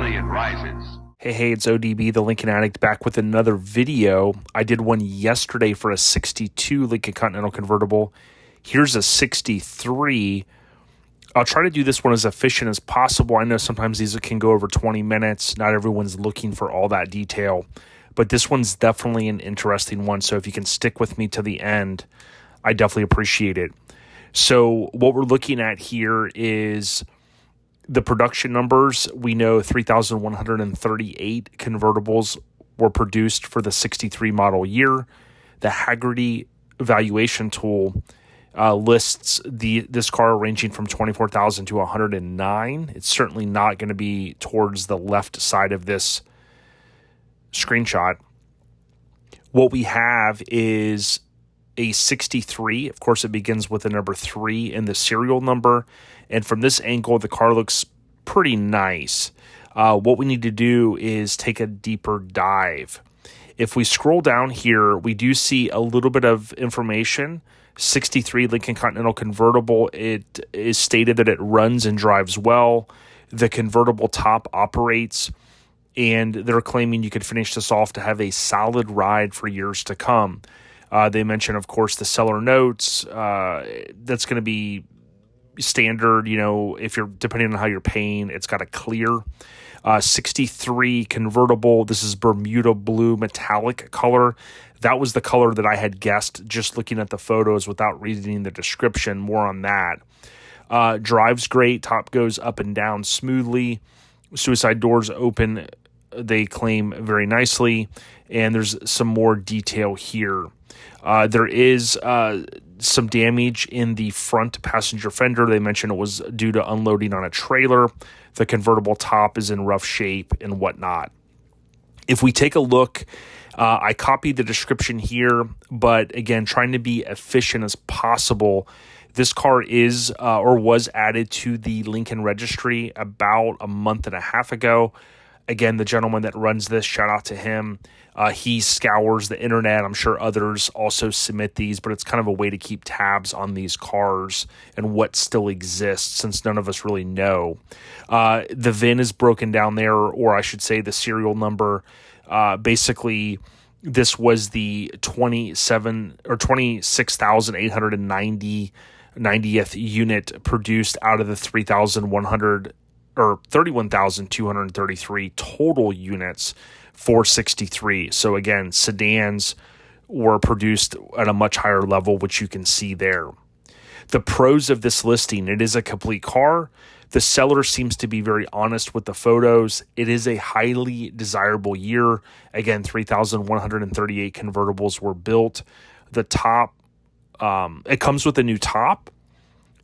Slowly it rises. Hey, it's ODB, the Lincoln Addict, back with another video. I did one yesterday for a 62 Lincoln Continental Convertible. Here's a 63. I'll try to do this one as efficient as possible. I know sometimes these can go over 20 minutes. Not everyone's looking for all that detail, but this one's definitely an interesting one. So if you can stick with me to the end, I definitely appreciate it. So what we're looking at here is the production numbers. We know 3,138 convertibles were produced for the 63 model year. The Hagerty valuation tool lists this car ranging from 24,000 to 109. It's certainly not going to be towards the left side of this screenshot. What we have is a 63. Of course, it begins with the number 3 in the serial number. And from this angle, the car looks pretty nice. What we need to do is take a deeper dive. If we scroll down here, we do see a little bit of information. 63 Lincoln Continental Convertible. It is stated that it runs and drives well. The convertible top operates, and they're claiming you could finish this off to have a solid ride for years to come. They mention, of course, the seller notes. That's going to be standard, if you're depending on how you're paying. It's got a clear 63 convertible. This is Bermuda blue metallic color. That was the color that I had guessed just looking at the photos without reading the description. More on that. Drives great. Top goes up and down smoothly. Suicide doors open, they claim, very nicely. And there's some more detail here. There is some damage in the front passenger fender. They mentioned it was due to unloading on a trailer. The convertible top is in rough shape and whatnot. If we take a look, I copied the description here, but again, trying to be efficient as possible. This car is or was added to the Lincoln registry about a month and a half ago. Again, the gentleman that runs this, shout out to him. He scours the internet. I'm sure others also submit these, but it's kind of a way to keep tabs on these cars and what still exists, since none of us really know. The VIN is broken down there, or I should say the serial number. Basically, this was the 26,890th unit produced out of the 31,233 total units for 63. So again, sedans were produced at a much higher level, which you can see there. The pros of this listing: it is a complete car. The seller seems to be very honest with the photos. It is a highly desirable year. Again, 3,138 convertibles were built. The top, it comes with a new top.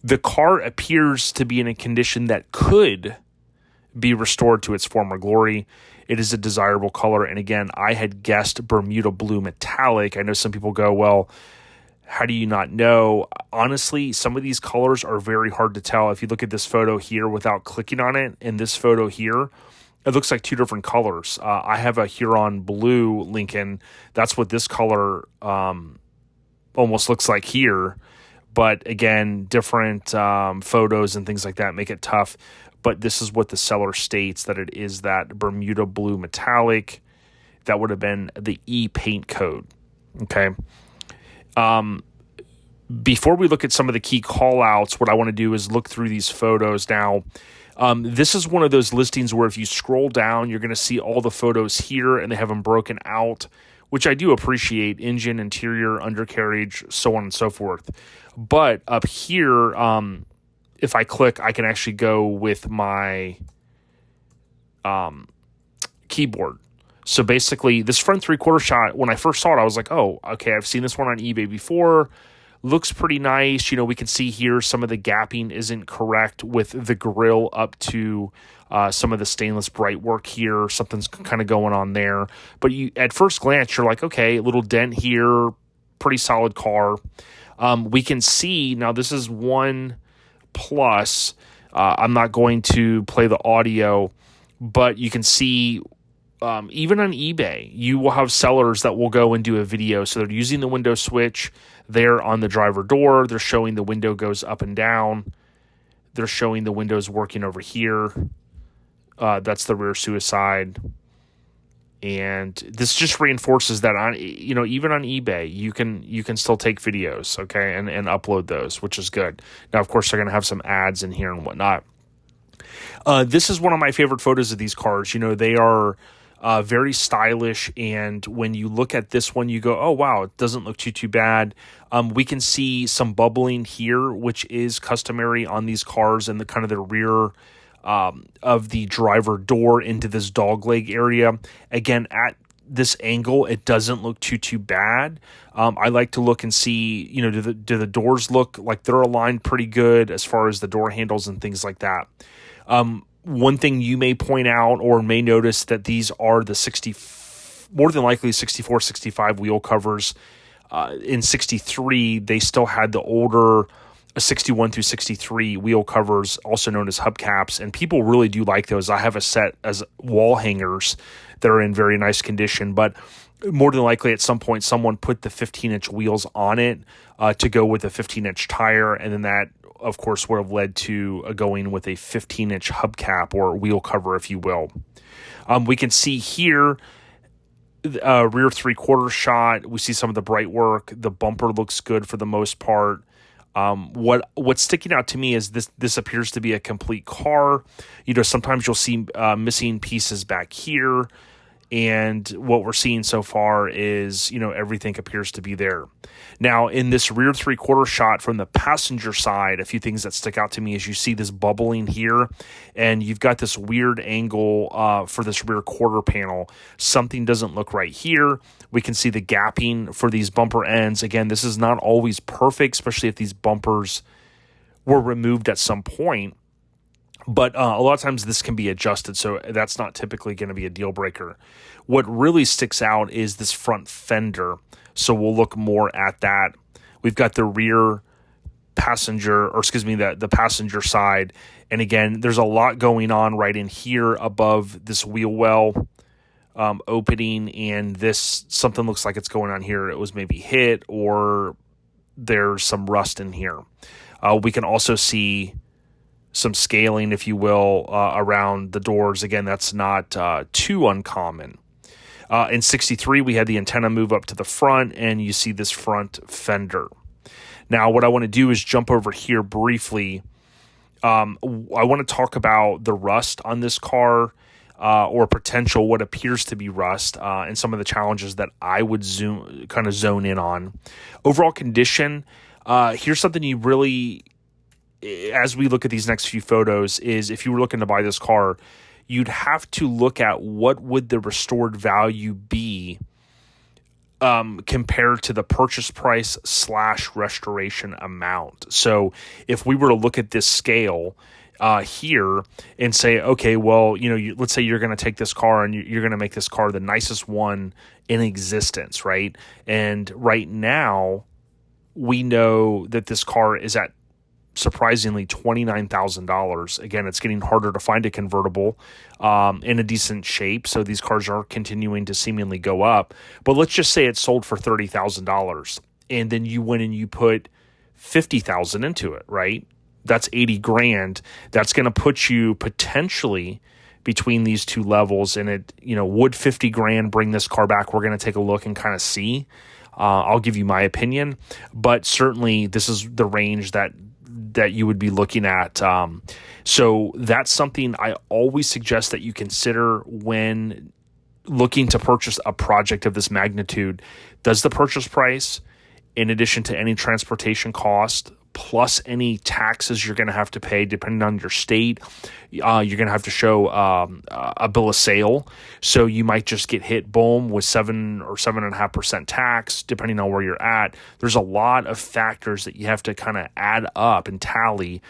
The car appears to be in a condition that could be restored to its former glory. It is a desirable color. And again, I had guessed Bermuda blue metallic. I know some people go, well, how do you not know? Honestly, some of these colors are very hard to tell. If you look at this photo here without clicking on it, and this photo here, it looks like two different colors. I have a Huron blue Lincoln. That's what this color almost looks like here. But again, different photos and things like that make it tough. But this is what the seller states, that it is that Bermuda blue metallic. That would have been the E paint code. Okay. Before we look at some of the key call outs, what I want to do is look through these photos now. This is one of those listings where if you scroll down, you're going to see all the photos here, and they have them broken out, which I do appreciate: engine, interior, undercarriage, so on and so forth. But up here, if I click, I can actually go with my keyboard. So basically, this front three-quarter shot, when I first saw it, I was like, oh, okay, I've seen this one on eBay before. Looks pretty nice. We can see here some of the gapping isn't correct with the grill up to some of the stainless bright work here. Something's kind of going on there. But at first glance, you're like, okay, a little dent here, pretty solid car. We can see, now this is 1 plus. I'm not going to play the audio, but you can see even on eBay, you will have sellers that will go and do a video. So they're using the window switch there on the driver door. They're showing the window goes up and down. They're showing the windows working over here. That's the rear suicide. And this just reinforces that even on eBay, you can still take videos, okay, and upload those, which is good. Now, of course, they're going to have some ads in here and whatnot. This is one of my favorite photos of these cars. They are very stylish, and when you look at this one, you go, oh, wow, it doesn't look too bad. We can see some bubbling here, which is customary on these cars, and the kind of the rear of the driver door into this dogleg area. Again, at this angle, it doesn't look too bad. I like to look and see, do the doors look like they're aligned pretty good as far as the door handles and things like that. One thing you may point out or may notice that these are the more than likely 64, 65 wheel covers. In 63, they still had the older 61 through 63 wheel covers, also known as hubcaps, and people really do like those. I have a set as wall hangers that are in very nice condition, but more than likely at some point someone put the 15-inch wheels on it to go with a 15-inch tire, and then that, of course, would have led to going with a 15-inch hubcap or wheel cover, if you will. We can see here rear three-quarter shot. We see some of the bright work. The bumper looks good for the most part. What's sticking out to me is this appears to be a complete car. Sometimes you'll see missing pieces back here, and what we're seeing so far is everything appears to be there. Now, in this rear three-quarter shot from the passenger side, a few things that stick out to me is you see this bubbling here, and you've got this weird angle for this rear quarter panel. Something doesn't look right here. We can see the gapping for these bumper ends. Again, this is not always perfect, especially if these bumpers were removed at some point. But a lot of times this can be adjusted, so that's not typically going to be a deal breaker. What really sticks out is this front fender, so we'll look more at that. We've got the rear passenger, the passenger side, and again, there's a lot going on right in here above this wheel well opening, and something looks like it's going on here. It was maybe hit, or there's some rust in here. We can also see some scaling, if you will, around the doors. Again, that's not too uncommon. In 63, we had the antenna move up to the front, and you see this front fender. Now, what I want to do is jump over here briefly. I want to talk about the rust on this car, or potential what appears to be rust, and some of the challenges that I would zone in on. Overall condition, here's something you really, as we look at these next few photos, is if you were looking to buy this car, you'd have to look at what would the restored value be compared to the purchase price / restoration amount. So if we were to look at this scale here and say, okay, well, let's say you're going to take this car and you're going to make this car the nicest one in existence, right? And right now, we know that this car is at surprisingly $29,000. Again, it's getting harder to find a convertible in a decent shape, so these cars are continuing to seemingly go up. But let's just say it's sold for $30,000, and then you went and you put $50,000 into it, right? That's $80,000. That's going to put you potentially between these two levels, and would $50,000 bring this car back? We're going to take a look and kind of see. I'll give you my opinion, but certainly this is the range that you would be looking at. So that's something I always suggest that you consider when looking to purchase a project of this magnitude. Does the purchase price, in addition to any transportation cost, plus any taxes you're going to have to pay depending on your state, you're going to have to show a bill of sale. So you might just get hit, boom, with 7 or 7.5% tax, depending on where you're at. There's a lot of factors that you have to kind of add up and tally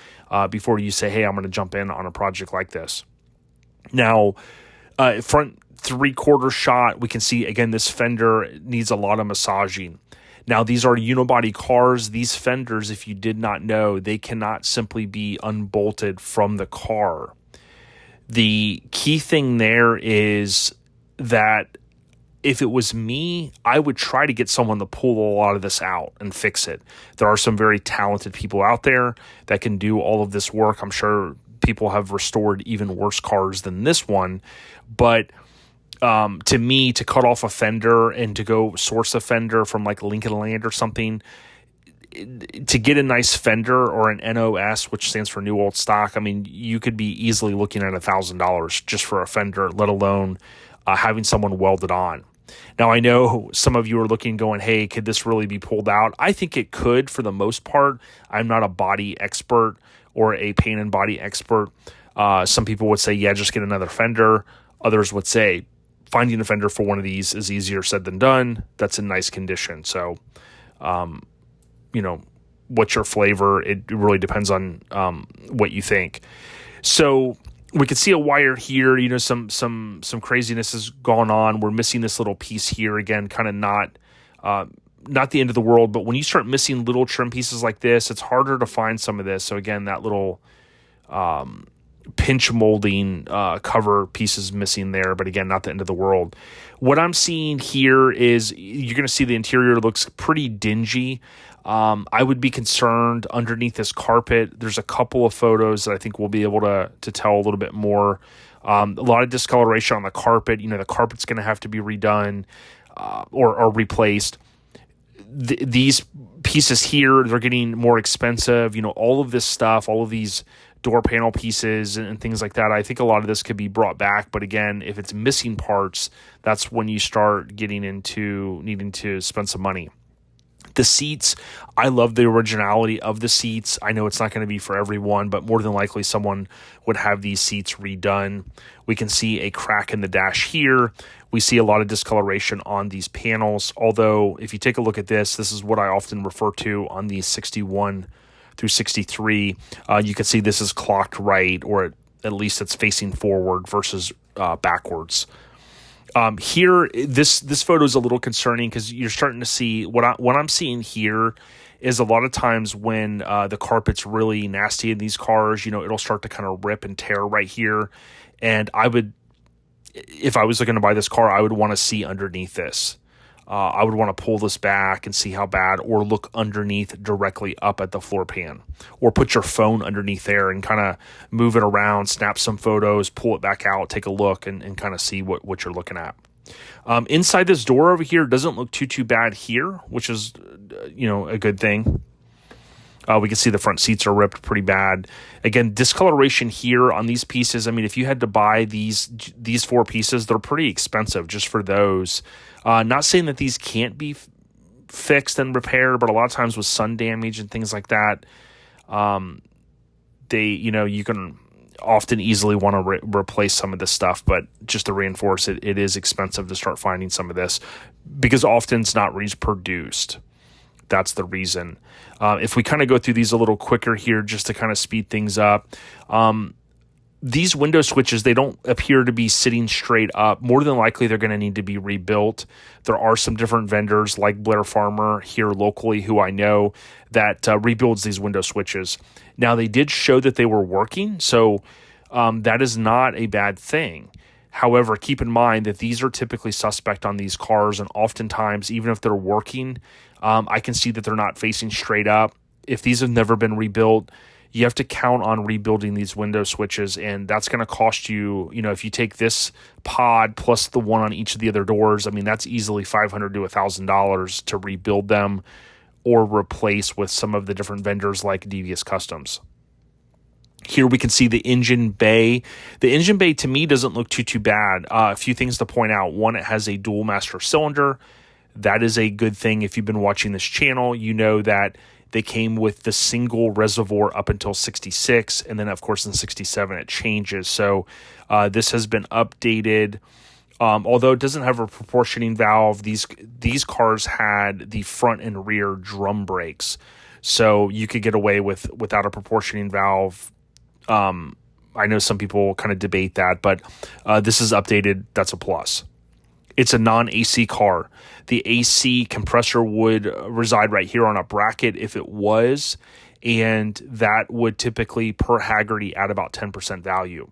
before you say, hey, I'm going to jump in on a project like this. Now, front three-quarter shot, we can see, again, this fender needs a lot of massaging. Now, these are unibody cars. These fenders, if you did not know, they cannot simply be unbolted from the car. The key thing there is that if it was me, I would try to get someone to pull a lot of this out and fix it. There are some very talented people out there that can do all of this work. I'm sure people have restored even worse cars than this one. But to me, to cut off a fender and to go source a fender from like Lincoln Land or something, to get a nice fender or an NOS, which stands for new old stock, I mean, you could be easily looking at $1,000 just for a fender, let alone having someone weld it on. Now, I know some of you are looking, going, hey, could this really be pulled out? I think it could for the most part. I'm not a body expert or a paint and body expert. Some people would say, yeah, just get another fender. Others would say, finding a fender for one of these is easier said than done. That's in nice condition. So, what's your flavor? It really depends on what you think. So we can see a wire here. Some craziness has gone on. We're missing this little piece here again. Kind of not the end of the world, but when you start missing little trim pieces like this, it's harder to find some of this. So again, that little pinch molding cover piece is missing there, but again, not the end of the world. What I'm seeing here is you're going to see the interior looks pretty dingy. I would be concerned underneath this carpet. There's a couple of photos that I think we'll be able to tell a little bit more. A lot of discoloration on the carpet. The carpet's going to have to be redone or replaced. These pieces here, they're getting more expensive. All of this stuff, all of these door panel pieces and things like that, I think a lot of this could be brought back. But again, if it's missing parts, that's when you start getting into needing to spend some money. The seats, I love the originality of the seats. I know it's not going to be for everyone, but more than likely someone would have these seats redone. We can see a crack in the dash here. We see a lot of discoloration on these panels. Although, if you take a look at this is what I often refer to on these 61 through 63. You can see this is clocked right, or at least it's facing forward versus backwards. Here, this photo is a little concerning because you're starting to see what I'm seeing here is a lot of times when the carpet's really nasty in these cars, it'll start to kind of rip and tear right here. And if I was looking to buy this car, I would want to see underneath this. I would want to pull this back and see how bad, or look underneath directly up at the floor pan, or put your phone underneath there and kind of move it around, snap some photos, pull it back out, take a look, and kind of see what you're looking at. Inside this door over here doesn't look too bad here, which is, a good thing. We can see the front seats are ripped pretty bad. Again, discoloration here on these pieces. I mean, if you had to buy these 4 pieces, they're pretty expensive just for those. Not saying that these can't be fixed and repaired, but a lot of times with sun damage and things like that, you can often easily want to replace some of this stuff. But just to reinforce it, it is expensive to start finding some of this because often it's not reproduced. That's the reason. If we kind of go through these a little quicker here, just to kind of speed things up, these window switches, they don't appear to be sitting straight up. More than likely, they're going to need to be rebuilt. There are some different vendors like Blair Farmer here locally who I know that rebuilds these window switches. Now, they did show that they were working, so that is not a bad thing. However, keep in mind that these are typically suspect on these cars, and oftentimes, even if they're working, I can see that they're not facing straight up. If these have never been rebuilt, you have to count on rebuilding these window switches, and that's going to cost you, if you take this pod plus the one on each of the other doors, I mean, that's easily $500 to $1,000 to rebuild them or replace with some of the different vendors like Devious Customs. Here we can see the engine bay. The engine bay, to me, doesn't look too bad. A few things to point out. One, it has a dual master cylinder. That is a good thing. If you've been watching this channel, you know that they came with the single reservoir up until 66, and then, of course, in 67, it changes. So this has been updated. Although it doesn't have a proportioning valve, these cars had the front and rear drum brakes. So you could get away without a proportioning valve. I know some people kind of debate that, but this is updated. That's a plus. It's a non-AC car. The AC compressor would reside right here on a bracket if it was, and that would typically per Haggerty add about 10% value.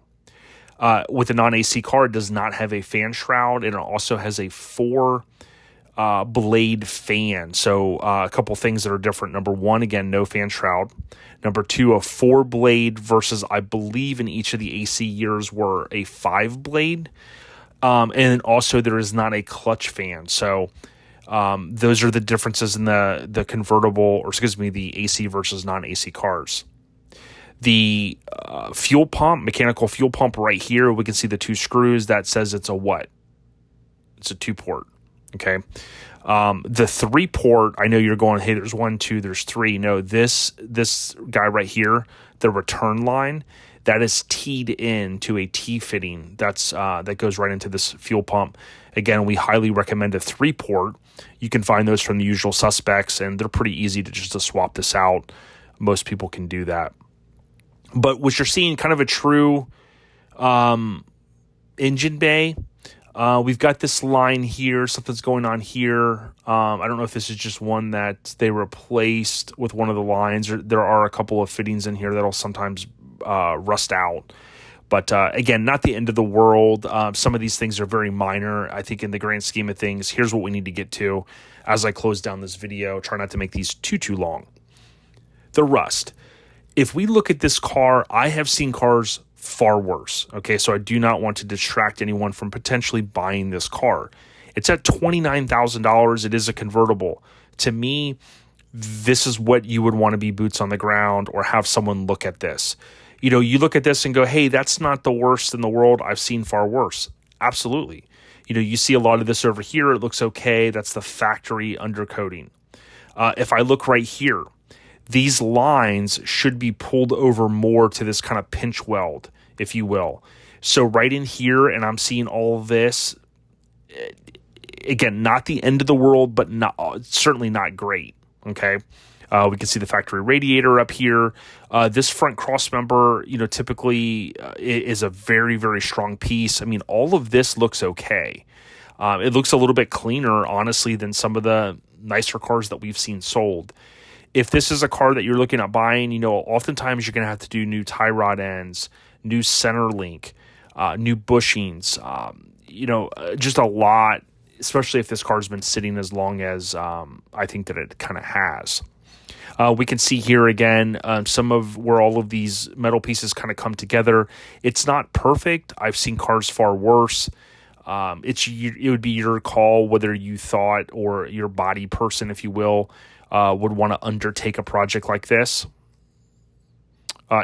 With a non-AC car, it does not have a fan shroud, and it also has a 4 blade fan. So a couple things that are different. Number one, again, no fan shroud. Number two, a 4-blade versus I believe in each of the AC years were a 5-blade. And also there is not a clutch fan. So those are the differences in the convertible, or excuse me, the AC versus non-AC cars. The fuel pump, mechanical fuel pump right here, we can see the 2 screws. That says it's a what? It's a 2-port. Okay. The 3-port, I know you're going, hey, there's 1, 2, there's 3. No, this guy right here, the return line, that is teed in to a T-fitting. That goes right into this fuel pump. Again, we highly recommend a 3-port. You can find those from the usual suspects, and they're pretty easy to swap this out. Most people can do that. But what you're seeing, kind of a true engine bay. We've got this line here. Something's going on here. I don't know if this is just one that they replaced with one of the lines. Or there are a couple of fittings in here that'll sometimes rust out. But again, not the end of the world. Some of these things are very minor. I think in the grand scheme of things, here's what we need to get to as I close down this video. Try not to make these too long. The rust. If we look at this car, I have seen cars far worse. Okay, so I do not want to distract anyone from potentially buying this car. It's at $29,000. It is a convertible. To me, this is what you would want to be boots on the ground or have someone look at this. You know, you look at this and go, hey, that's not the worst in the world. I've seen far worse. Absolutely. You know, you see a lot of this over here. It looks okay. That's the factory undercoating. If I look right here, these lines should be pulled over more to this kind of pinch weld, if you will. So right in here, and I'm seeing all of this, again, not the end of the world, but certainly not great, okay? We can see the factory radiator up here. This front cross member, you know, typically is a very, very strong piece. I mean, all of this looks okay. It looks a little bit cleaner, honestly, than some of the nicer cars that we've seen sold. If this is a car that you're looking at buying, you know, oftentimes you're going to have to do new tie rod ends, new center link, new bushings, just a lot, especially if this car's been sitting as long as I think that it kind of has. We can see here again some of where all of these metal pieces kind of come together. It's not perfect. I've seen cars far worse. It would be your call whether you thought, or your body person, if you will, would want to undertake a project like this.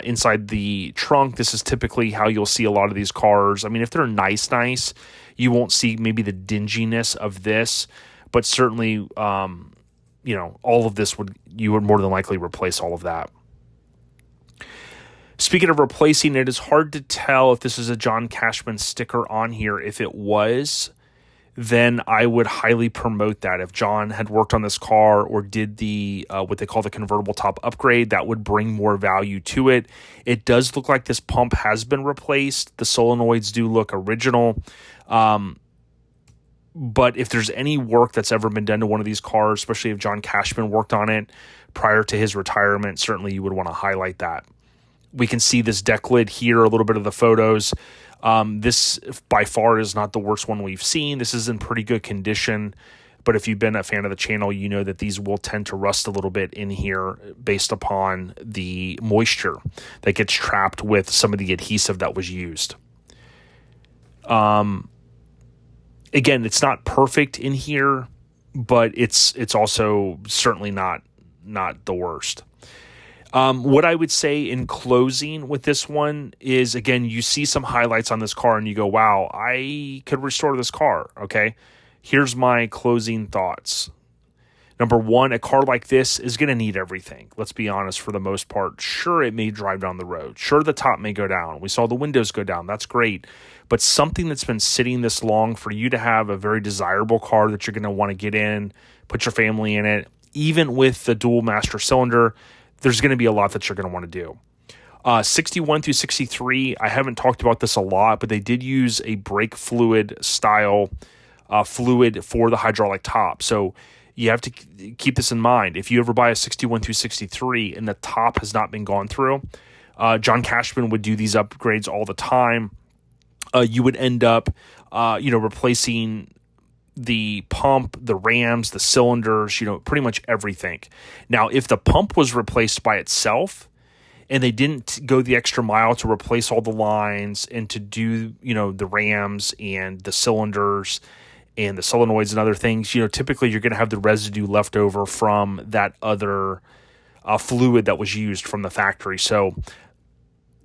Inside the trunk, this is typically how you'll see a lot of these cars. I mean, if they're nice, you won't see maybe the dinginess of this, but certainly, all of this you would more than likely replace all of that. Speaking of replacing, it is hard to tell if this is a John Cashman sticker on here. If it was, then I would highly promote that. If John had worked on this car or did the what they call the convertible top upgrade, that would bring more value to it. It does look like this pump has been replaced. The solenoids do look original. But if there's any work that's ever been done to one of these cars, especially if John Cashman worked on it prior to his retirement, certainly you would want to highlight that. We can see this deck lid here, a little bit of the photos. This by far is not the worst one we've seen. This is in pretty good condition, but if you've been a fan of the channel, you know that these will tend to rust a little bit in here based upon the moisture that gets trapped with some of the adhesive that was used. Again, it's not perfect in here, but it's also certainly not the worst. What I would say in closing with this one is, again, you see some highlights on this car and you go, wow, I could restore this car. Okay. Here's my closing thoughts. Number one, a car like this is going to need everything. Let's be honest, for the most part. Sure, it may drive down the road. Sure, the top may go down. We saw the windows go down. That's great. But something that's been sitting this long, for you to have a very desirable car that you're going to want to get in, put your family in it, even with the dual master cylinder, there's going to be a lot that you're going to want to do. 61 through 63, I haven't talked about this a lot, but they did use a brake fluid style fluid for the hydraulic top. So you have to keep this in mind. If you ever buy a 61 through 63 and the top has not been gone through, John Cashman would do these upgrades all the time. You would end up, replacing the pump, the rams, the cylinders, pretty much everything. Now, if the pump was replaced by itself and they didn't go the extra mile to replace all the lines and to do, the rams and the cylinders and the solenoids and other things, typically you're going to have the residue left over from that other fluid that was used from the factory. So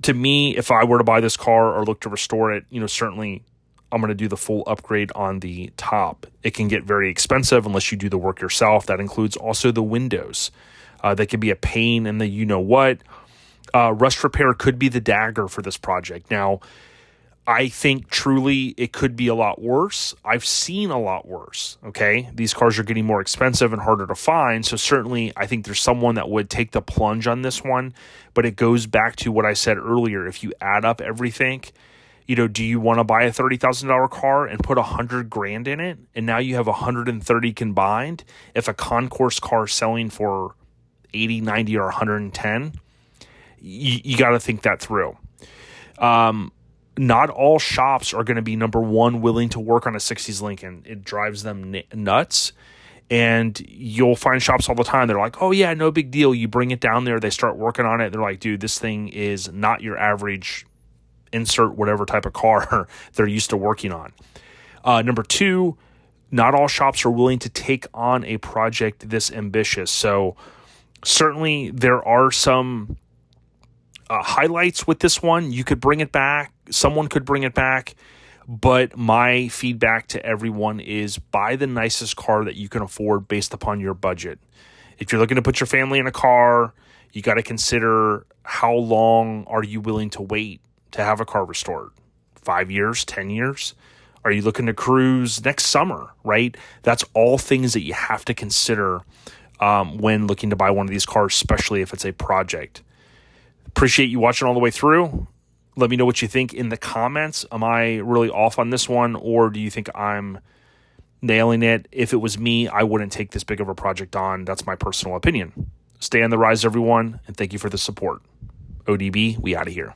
to me, if I were to buy this car or look to restore it, certainly I'm going to do the full upgrade on the top. It can get very expensive unless you do the work yourself. That includes also the windows. They can be a pain in the rust repair could be the dagger for this project. Now, I think truly it could be a lot worse. I've seen a lot worse, okay? These cars are getting more expensive and harder to find, so certainly I think there's someone that would take the plunge on this one, but it goes back to what I said earlier. If you add up everything, do you want to buy a $30,000 car and put $100,000 in it, and now you have 130 combined? If a concourse car is selling for 80, 90, or 110, you got to think that through. Not all shops are going to be, number one, willing to work on a 60s Lincoln. It drives them nuts. And you'll find shops all the time. They're like, oh, yeah, no big deal. You bring it down there. They start working on it. They're like, dude, this thing is not your average insert whatever type of car they're used to working on. Number two, not all shops are willing to take on a project this ambitious. So certainly there are some highlights with this one. You could bring it back. Someone could bring it back. But my feedback to everyone is buy the nicest car that you can afford based upon your budget. If you're looking to put your family in a car, you got to consider how long are you willing to wait to have a car restored? 5 years, 10 years? Are you looking to cruise next summer, right? That's all things that you have to consider when looking to buy one of these cars, especially if it's a project. Appreciate you watching all the way through. Let me know what you think in the comments. Am I really off on this one, or do you think I'm nailing it? If it was me, I wouldn't take this big of a project on. That's my personal opinion. Stay on the rise, everyone, and thank you for the support. ODB, we out of here.